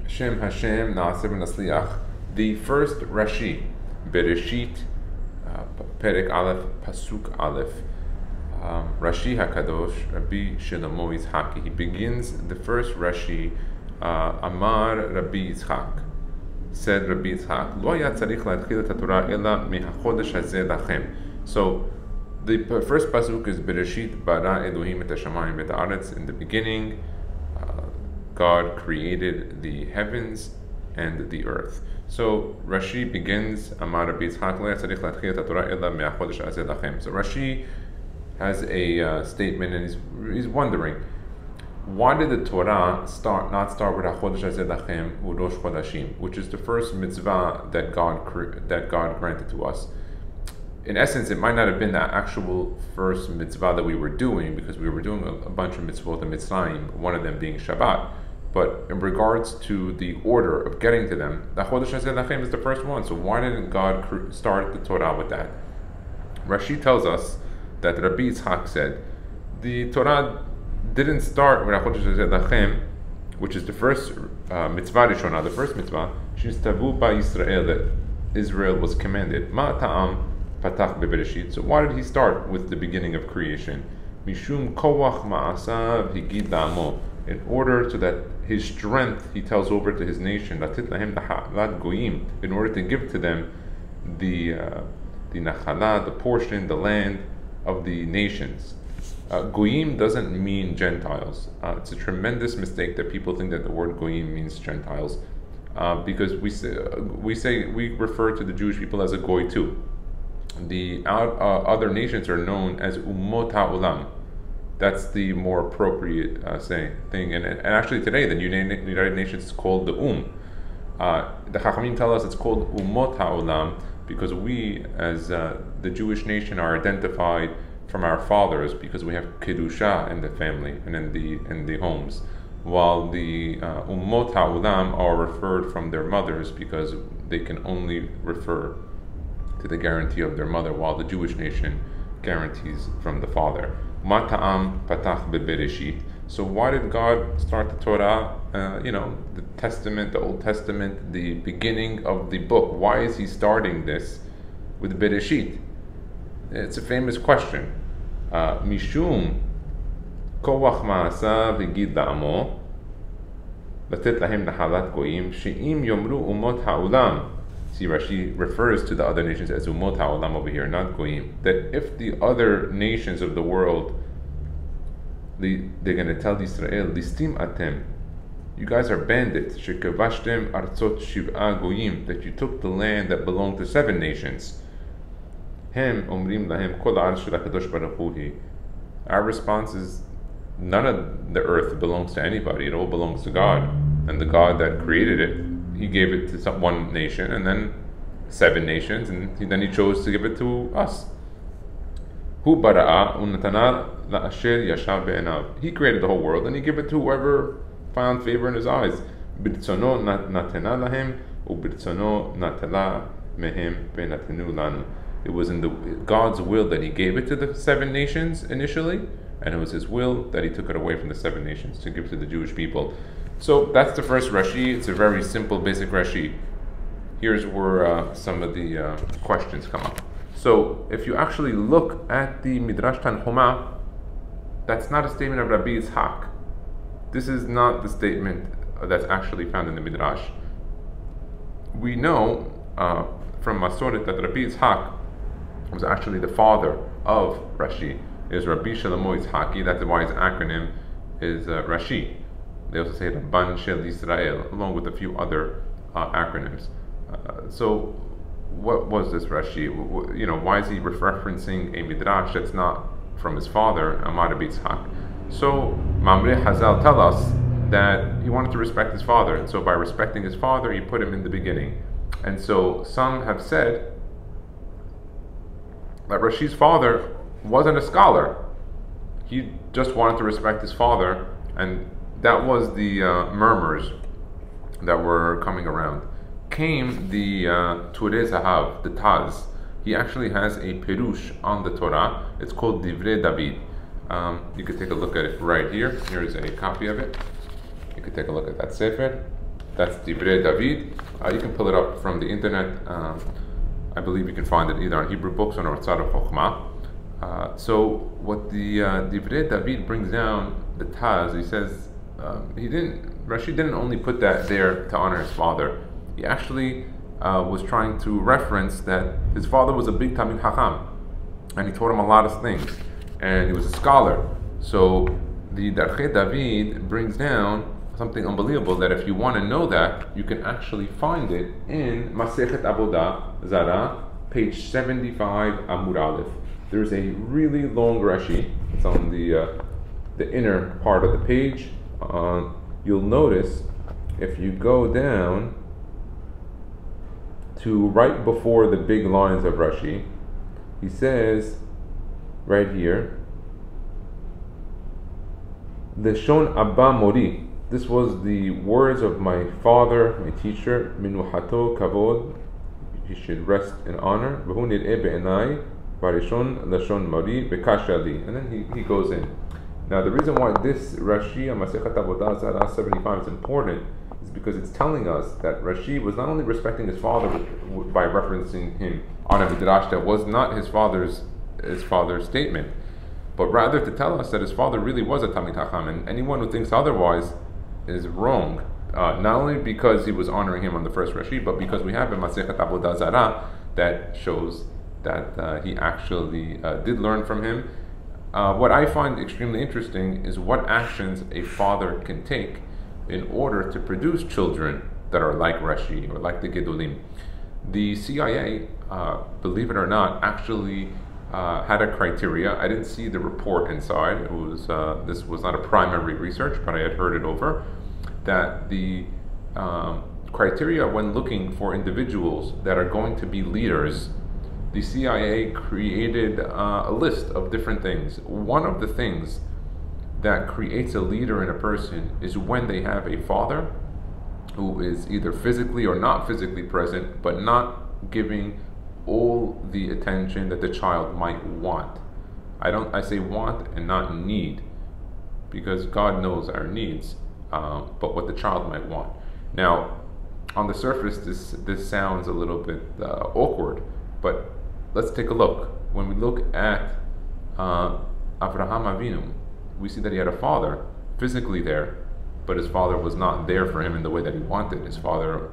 Shem Hashem Na'aseh V'Nasliach. The first Rashi, Bereshit, Perek Aleph, Pasuk Aleph. Rashi HaKadosh, Rabbi Shlomo Yitzchak. He begins the first Rashi, Amar Rabbi Yitzchak. Said Rabbi Yitzchak, Lo haya tzarich להתחיל את התורה אלא מהחודש הזה לכם. So the first pasuk is Bereshit bara Elohim et hashamayim et haaretz. In the beginning, God created the heavens and the earth. So Rashi begins, Amar Rabbi Yitzchak, Lo haya tzarich להתחיל את התורה אלא מהחודש הזה לכם. So Rashi has a statement, and he's wondering, why did the Torah not start with HaChodesh Hazeh Lachem Urosh Chodashim, which is the first mitzvah that God granted to us? In essence, it might not have been the actual first mitzvah that we were doing, because we were doing a bunch of mitzvot in Mitzrayim, one of them being Shabbat. But in regards to the order of getting to them, the HaChodesh Hazeh Lachem is the first one. So why didn't God start the Torah with that? Rashi tells us that Rabbi Yitzchak said the Torah didn't start with HaChodesh Hazeh Lachem, which is the first mitzvah Rishonah, the first mitzvah, Shnistavu ba Yisrael, that Israel was commanded. Ma ta'am patach bebereshit. So why did he start with the beginning of creation? Mishum koach ma'asav higid la'amo. In order to that his strength he tells over to his nation, latit lahem nachalat goyim, in order to give to them the nachala, the portion, the land of the nations. Goyim doesn't mean Gentiles. It's a tremendous mistake that people think that the word Goyim means Gentiles, because we refer to the Jewish people as a Goy too. The other nations are known as Ummot HaOlam. That's the more appropriate thing. And actually today the United Nations is called the The Chachamim tell us it's called Ummot HaOlam because we, as the Jewish nation, are identified from our fathers because we have kedusha in the family and in the homes, while the ummot ha'olam are referred from their mothers because they can only refer to the guarantee of their mother, while the Jewish nation guarantees from the father. Mata'am patach bebereshit. So why did God start the Torah? The Testament, the Old Testament, the beginning of the book. Why is He starting this with Bereshit? It's a famous question. Mishum koach ma'asav higid la'amo latet lahem nachalat goyim she'im yomru umot ha'olam. See, Rashi refers to the other nations as umot ha'olam over here, not goyim. That if the other nations of the world, they're going to tell Israel, listim atem, you guys are bandits, shekavashtem artzot shiv'a goyim, that you took the land that belonged to 7 nations. Hem omrim lahem kol ha'aretz shel HaKadosh Baruch Hu. Our response is, none of the earth belongs to anybody. It all belongs to God. And the God that created it, He gave it to one nation, and then 7 nations, and then He chose to give it to us. Hu bara'a unatana la'asher yashav be'enav. He created the whole world, and He gave it to whoever found favor in His eyes. B'ritzono natena lahem, u'b'ritzono natela mehem ve'natenu lanu. It was in God's will that He gave it to the 7 nations initially, and it was His will that He took it away from the 7 nations to give to the Jewish people. So that's the first Rashi. It's a very simple, basic Rashi. Here's where some of the questions come up. So if you actually look at the Midrash Tanhuma, that's not a statement of Rabbi Yitzchak. This is not the statement that's actually found in the Midrash. We know from Masoret that Rabbi Yitzchak was actually the father of Rashi. Is Rabbi Shlomo Yitzchaki. That's why his acronym is Rashi. They also say Rabban Shel Yisrael, along with a few other acronyms. So, what was this Rashi? Why is he referencing a midrash that's not from his father, Amar Rabbi Yitzchak? So, Mamre Hazal tell us that he wanted to respect his father, and so by respecting his father, he put him in the beginning. And so, some have said that Rashi's father wasn't a scholar. He just wanted to respect his father, and that was the murmurs that were coming around. Came the TAZ, the TAZ. He actually has a perush on the Torah. It's called Divrei David. You could take a look at it right here. Here's a copy of it. You could take a look at that sefer. That's Divrei David. You can pull it up from the internet. I believe you can find it either on Hebrew books or on Zara Chochmah. So what the Divrei David brings down, the TAZ, he says Rashi didn't only put that there to honor his father. He actually was trying to reference that his father was a big Talmid Chacham, and he taught him a lot of things, and he was a scholar. So the Darchei David brings down something unbelievable, that if you want to know that, you can actually find it in Masechet Avoda, Zara, page 75, Amud Aleph. There's a really long Rashi. It's on the inner part of the page. You'll notice if you go down to right before the big lines of Rashi, he says right here, Leshon Abba Mori. This was the words of my father, my teacher, Minuhato Kavod. He should rest in honor. V'hu nir'eh be'enai, Varishon Lashon Mori Bekashali. And then he goes in. Now the reason why this Rashi on Masechet Avodah Zara 75 is important is because it's telling us that Rashi was not only respecting his father by referencing him on a midrash that was not his father's statement, but rather to tell us that his father really was a Talmid Chacham, and anyone who thinks otherwise is wrong. Not only because he was honoring him on the first Rashi, but because we have in Masechet Avodah Zara that shows that he actually did learn from him. What I find extremely interesting is what actions a father can take in order to produce children that are like Rashi or like the Gedolim. The CIA, believe it or not, actually had a criteria. I didn't see the report inside. It was this was not a primary research, but I had heard it over, that the criteria when looking for individuals that are going to be leaders, the CIA created a list of different things. One of the things that creates a leader in a person is when they have a father who is either physically or not physically present, but not giving all the attention that the child might want. I say want and not need, because God knows our needs, but what the child might want. Now, on the surface, this sounds a little bit awkward, but let's take a look. When we look at Avraham Avinu, we see that he had a father physically there, but his father was not there for him in the way that he wanted. His father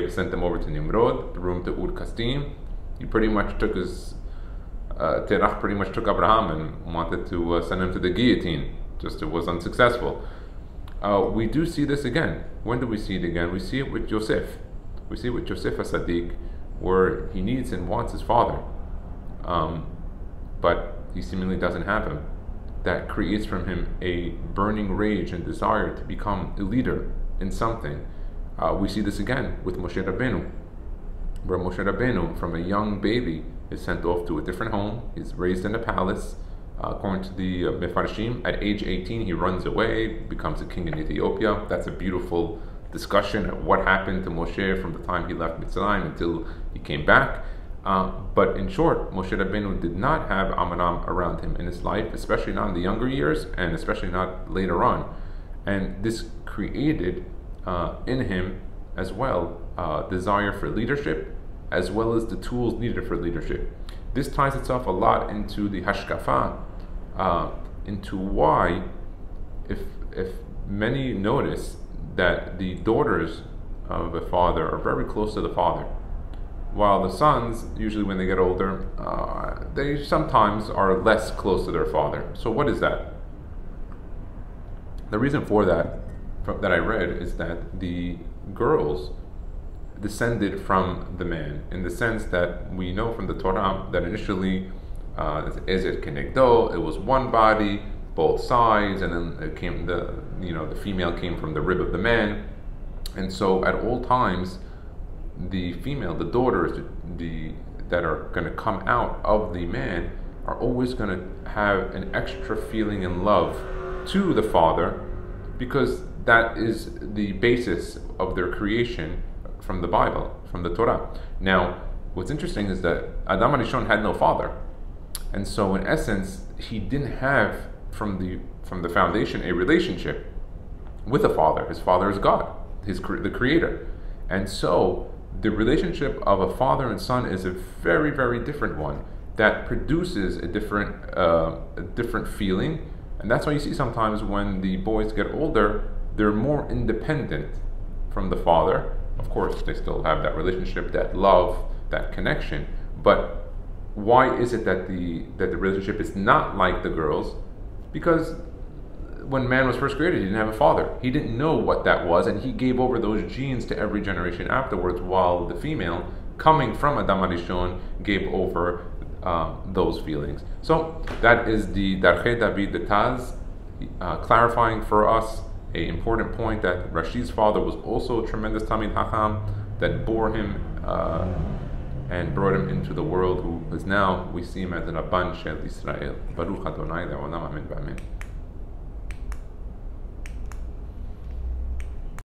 sent him over to Nimrod, the room to Ur Kasdim. He pretty much took Terach pretty much took Abraham and wanted to send him to the guillotine. Just it was unsuccessful. We do see this again. When do we see it again? We see it with Yosef. We see it with Yosef HaSadiq, where he needs and wants his father, but he seemingly doesn't have him. That creates from him a burning rage and desire to become a leader in something. We see this again with Moshe Rabbeinu, where Moshe Rabbeinu, from a young baby, is sent off to a different home. He's raised in a palace. According to the Mefarshim, at age 18, he runs away, becomes a king in Ethiopia. That's a beautiful discussion of what happened to Moshe from the time he left Mitzrayim until he came back. But in short, Moshe Rabbeinu did not have Amram around him in his life, especially not in the younger years, and especially not later on. And this created in him as well desire for leadership, as well as the tools needed for leadership. This ties itself a lot into the hashkafa, into why, if many notice that the daughters of a father are very close to the father, while the sons, usually when they get older, they sometimes are less close to their father. So what is that? The reason for that I read is that the girls descended from the man, in the sense that we know from the Torah that initially Ezer Kenegdo, it was one body, both sides, and then it came the female came from the rib of the man, and so at all times the female, the daughters, that are going to come out of the man are always going to have an extra feeling and love to the father, because that is the basis of their creation from the Bible, from the Torah. Now, what's interesting is that Adam HaRishon had no father, and so in essence, he didn't have from the foundation a relationship with a father. His father is God. the creator. And so the relationship of a father and son is a very, very different one that produces a different feeling. And that's why you see sometimes when the boys get older, they're more independent from the father. Of course, they still have that relationship, that love, that connection. But why is it that the relationship is not like the girls? Because when man was first created, he didn't have a father. He didn't know what that was, and he gave over those genes to every generation afterwards, while the female, coming from Adam HaRishon, gave over those feelings. So that is the Darchei David, the TAZ, clarifying for us an important point that Rashi's father was also a tremendous Talmid Chacham that bore him and brought him into the world, who is now, we see him as an Rabban Shel Israel. Baruch Adonai Le'olam, amen v'amen.